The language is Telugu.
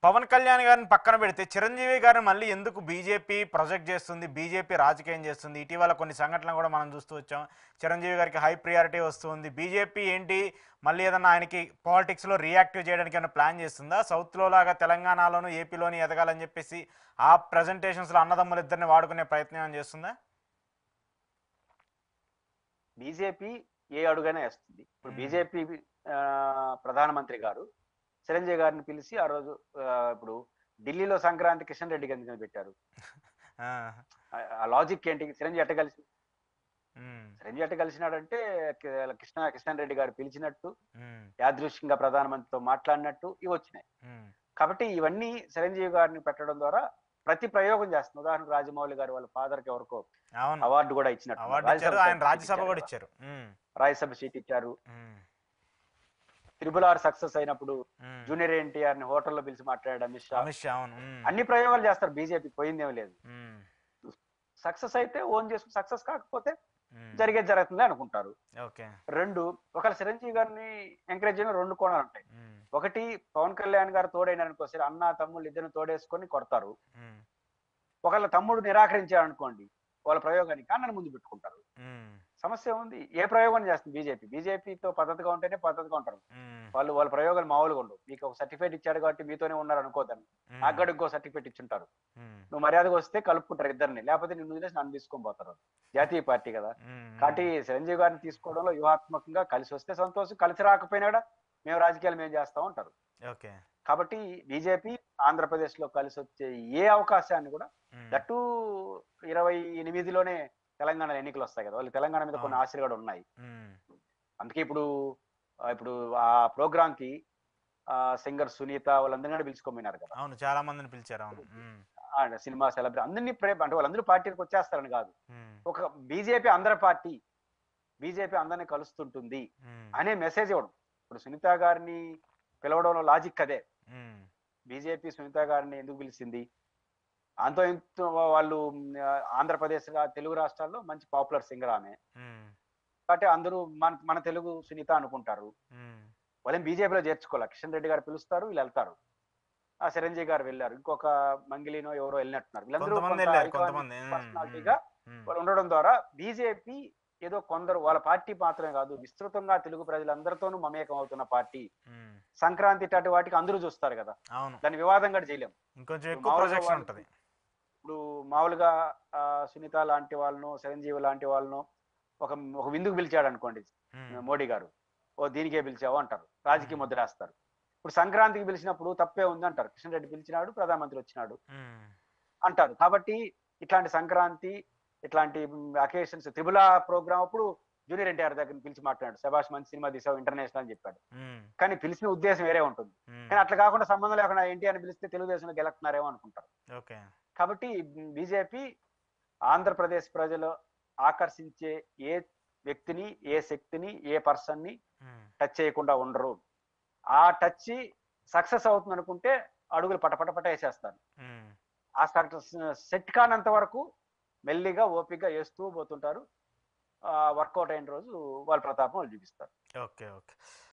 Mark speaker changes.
Speaker 1: పవన్ కళ్యాణ్ గారిని పక్కన పెడితే చిరంజీవి గారిని మళ్ళీ ఎందుకు బీజేపీ ప్రొజెక్ట్ చేస్తుంది, బీజేపీ రాజకీయం చేస్తుంది? ఇటీవల కొన్ని సంఘటనలు కూడా మనం చూస్తూ వచ్చాం. చిరంజీవి గారికి హై ప్రియారిటీ వస్తుంది. బీజేపీ ఏంటి మళ్ళీ ఏదన్నా ఆయనకి పాలిటిక్స్లో రియాక్టివ్ చేయడానికి ఏమైనా ప్లాన్ చేస్తుందా? సౌత్లో లాగా తెలంగాణలోను ఏపీలోని ఎదగాలని చెప్పేసి ఆ ప్రజెంటేషన్స్లో అన్నదమ్ములు ఇద్దరిని వాడుకునే ప్రయత్నం ఏమైనా చేస్తుందా?
Speaker 2: బీజేపీ ఏ అడుగైనా వేస్తుంది. ఇప్పుడు బీజేపీ ప్రధానమంత్రి గారు చిరంజీవి గారిని పిలిచి ఆ రోజు ఇప్పుడు ఢిల్లీలో సంక్రాంతి కిషన్ రెడ్డి గారిని పెట్టారు. ఆ లాజిక్ ఏంటి? చిరంజీవి ఎట్ట కలిసి చిరంజీవి ఎట్ట కలిసినాడంటే కిషన్ రెడ్డి గారు పిలిచినట్టు, యాదృశ్యంగా ప్రధానమంత్రితో మాట్లాడినట్టు ఇవి వచ్చినాయి. కాబట్టి ఇవన్నీ చిరంజీవి గారిని పెట్టడం ద్వారా ప్రతి ప్రయోగం చేస్తుంది. ఉదాహరణకు రాజమౌళి గారు వాళ్ళ ఫాదర్ కి ఎవరికో అవార్డు కూడా ఇచ్చినట్టు, రాజ్యసభ సీట్ ఇచ్చారు. త్రిబుల్ ఆర్ సక్సెస్ అయినప్పుడు జూనియర్ ఎన్టీఆర్ ని హోటల్లో పిలిచి మాట్లాడాడు అమిత్ షా. అన్ని ప్రయోగాలు చేస్తారు. బీజేపీ పోయిందేమీ లేదు. సక్సెస్ అయితే ఓన్ చేసుకుని, సక్సెస్ కాకపోతే జరిగేది జరుగుతుంది అనుకుంటారు. రెండు, ఒకవేళ చిరంజీవి గారిని ఎంకరేజ్ చేయడం రెండు కోణాలు ఉంటాయి. ఒకటి, పవన్ కళ్యాణ్ గారు తోడైనారనుకో, సరే అన్న తమ్ముళ్ళు ఇద్దరిని తోడేసుకొని కొడతారు. ఒకవేళ తమ్ముడు నిరాకరించారు అనుకోండి, వాళ్ళ ప్రయోగానికి అన్నని ముందు పెట్టుకుంటారు. సమస్య ఉంది. ఏ ప్రయోగం చేస్తుంది బీజేపీ? బీజేపీతో పద్ధతిగా ఉంటేనే పద్ధతిగా ఉంటారు. వాళ్ళ ప్రయోగాలు మామూలుగా ఉండవు. మీకు ఒక సర్టిఫికేట్ ఇచ్చాడు కాబట్టి మీతోనే ఉన్నారు అనుకోదని, నాకు ఇంకో సర్టిఫికేట్ ఇచ్చుంటారు. నువ్వు మర్యాదగా వస్తే కలుపుకుంటారు ఇద్దరిని, లేకపోతే నిన్ను వదిలేసి నన్ను తీసుకొని పోతారు. జాతీయ పార్టీ కదా. కాబట్టి చిరంజీవి గారిని తీసుకోవడంలో వ్యూహాత్మకంగా కలిసి వస్తే సంతోషం, కలిసి రాకపోయినా మేము రాజకీయాలు మేము చేస్తా ఉంటారు. కాబట్టి బీజేపీ ఆంధ్రప్రదేశ్ లో కలిసి వచ్చే ఏ అవకాశాన్ని కూడా, దట్టు 28లోనే తెలంగాణ ఎన్నికలు వస్తాయి కదా, వాళ్ళు తెలంగాణ మీద కొన్ని ఆశలు కూడా ఉన్నాయి. అందుకే ఇప్పుడు ఆ ప్రోగ్రామ్ కి సింగర్ సునీత వాళ్ళందరినీ కూడా పిలుచుకోపోయినారు కదా.
Speaker 1: అవును, చాలా మందిని పిలిచారు.
Speaker 2: సినిమా సెలబ్రిటీ అందరినీ అంటే వాళ్ళందరూ పార్టీకి వచ్చేస్తారని కాదు, ఒక బీజేపీ అందరినీ కలుస్తుంటుంది అనే మెసేజ్ ఇవ్వడం. ఇప్పుడు సునీత గారిని పిలవడంలో లాజిక్ అదే. బీజేపీ సునీత గారిని ఎందుకు పిలిచింది? అంతో ఇంతో వాళ్ళు ఆంధ్రప్రదేశ్ తెలుగు రాష్ట్రాల్లో మంచి పాపులర్ సింగర్ ఆమె, కాబట్టి అందరూ మన తెలుగు సునీత అనుకుంటారు. వాళ్ళేం బీజేపీలో చేర్చుకోవాలి. కిషన్ రెడ్డి గారు పిలుస్తారు, వీళ్ళు వెళ్తారు. ఆ చిరంజీవి గారు వెళ్ళారు, ఇంకొక మంగిలినో ఎవరో వెళ్ళినట్టున్నారు. వీళ్ళందరూ పర్సనాలిటీగా ఉండడం ద్వారా బీజేపీ ఏదో కొందరు, వాళ్ళ పార్టీ మాత్రమే కాదు, విస్తృతంగా తెలుగు ప్రజలందరితోనూ మమేకం అవుతున్న పార్టీ. సంక్రాంతి ఇట్లాంటి వాటికి అందరూ చూస్తారు కదా, దాన్ని వివాదం కూడా చేయలేము. ఇప్పుడు మామూలుగా సునీత లాంటి వాళ్ళను, చిరంజీవి లాంటి వాళ్ళను ఒక విందుకు పిలిచాడు అనుకోండి మోడీ గారు, ఓ దీనికే పిలిచావు అంటారు, రాజకీయ ముద్రేస్తారు. ఇప్పుడు సంక్రాంతికి పిలిచినప్పుడు తప్పే ఉంది అంటారు, కిషన్ రెడ్డి పిలిచినాడు, ప్రధానమంత్రి వచ్చినాడు అంటారు. కాబట్టి ఇట్లాంటి సంక్రాంతి, ఇట్లాంటి అకేషన్స్, త్రిబుల ప్రోగ్రామ్ అప్పుడు జూనియర్ ఎన్టీఆర్ దగ్గర పిలిచి మాట్లాడాడు, శభాష్ మంచి సినిమా తీసావు ఇంటర్నేషనల్ అని చెప్పాడు. కానీ పిలిచిన ఉద్దేశం వేరే ఉంటుంది. కానీ అట్లా కాకుండా సంబంధం లేకుండా ఎన్టీఆర్ని పిలిస్తే తెలుగుదేశంలో గెలుస్తున్నారేమో అనుకుంటారు. కాబట్టి బీజేపీ ఆంధ్రప్రదేశ్ ప్రజలు ఆకర్షించే ఏ వ్యక్తిని, ఏ శక్తిని, ఏ పర్సన్ ని టచ్ చేయకుండా ఉండరు. ఆ టచ్ సక్సెస్ అవుతుంది అనుకుంటే అడుగులు పటపటపట వేసేస్తారు. ఆ సెట్ కానంత వరకు మెల్లిగా ఓపికగా వేస్తూ పోతుంటారు. వర్కౌట్ అయిన రోజు వాళ్ళ ప్రతాపం వాళ్ళు చూపిస్తారు.